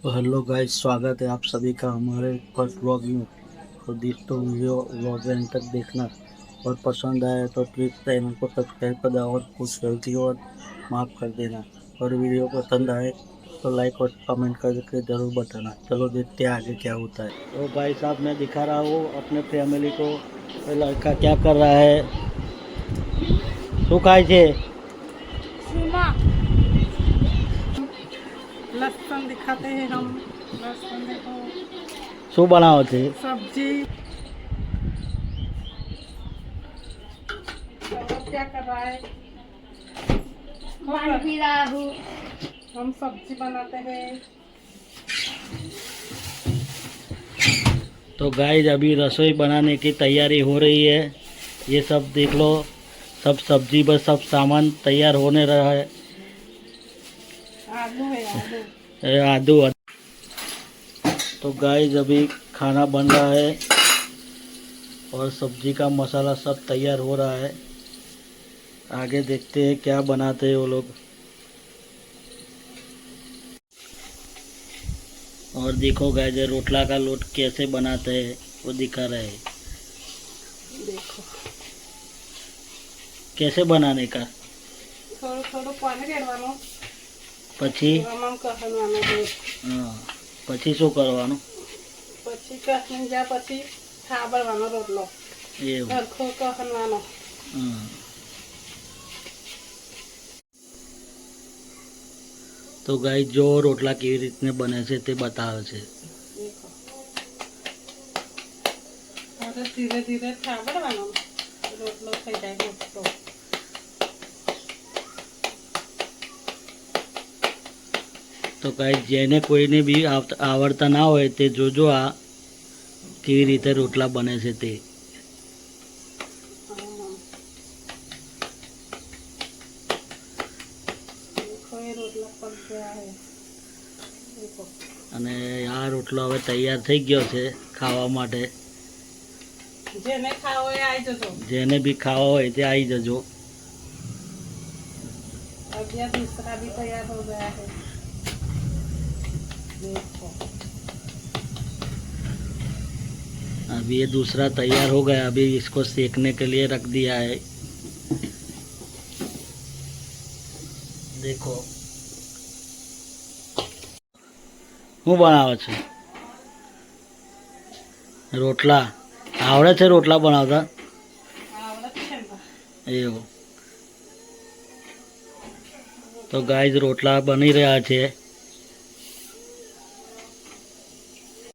Hello guys, स्वागत है आप सभी का हमारे फर्स्ट व्लॉग में। तो दोस्तों, वीडियो व्लॉग एंड तक देखना और पसंद आए तो प्लीज़ चैनल को सब्सक्राइब कर देना और कुछ गलती और माफ़ कर देना। और वीडियो पसंद आए तो लाइक और कमेंट करके ज़रूर बताना। चलो देखते हैं आगे क्या होता है। तो भाई साहब, मैं दिखा रहा हूँ अपने फैमिली को ये लड़का क्या कर रहा है। શું ખાય છે? लहसुन दिखाते हैं हम। लहसुन देखो, શું બનાવો છે? सब्जी। और क्या कर रहा है? पानी पी रहा हूँ। हम सब्जी बनाते हैं। तो गाइस, अभी रसोई बनाने की तैयारी हो रही है। ये सब देख लो, सब सब्जी बस सब सामान तैयार होने रहा है। आलू है, आलू। ये आदू। तो गाइस, अभी खाना बन रहा है और सब्जी का मसाला सब तैयार हो रहा है। आगे देखते हैं क्या बनाते हैं वो लोग। और देखो गाइस, ये रोटला का लोट कैसे बनाते हैं वो दिखा रहे हैं। देखो, कैसे बनाने का? थोड़ा थोड़ा पानी રેડવાનો, પછી આમાં કહવાનું છે। હા, પછી શું કરવાનું? પછી કહી જા, પછી થાબડવાનો રોટલો એવું? સરખો કહવાનો। હા, તો ગાઈસ, જો રોટલા કેવી રીતને બને છે તે બતાવે છે। देखो, હવે ધીરે ધીરે થાબડવાનો, રોટલો થઈ જાય મોટો। તો ગાઈસ, જેને કોઈને બી આવડતા ના હોય તે જોજો આ કેવી રીતે રોટલા બને છે તે। देखो, ये रोटला पक गया है। देखो, અને આ રોટલો હવે તૈયાર થઈ ગયો છે ખાવા માટે। જેને ખાવો એ આવી જજો। જેને બી ખાવા હોય તે આવી જજો। अब यह दूसरा भी तैयार हो गया है। देखो, अभी ये दूसरा तैयार हो गया। अभी इसको सेकने के लिए रख दिया है। देखो, હું બનાવે છે? રોટલા આવડે છે રોટલા બનાવતા? आवड़त है ना। એવું? તો ગાઈઝ, રોટલા બની રહ્યા છે।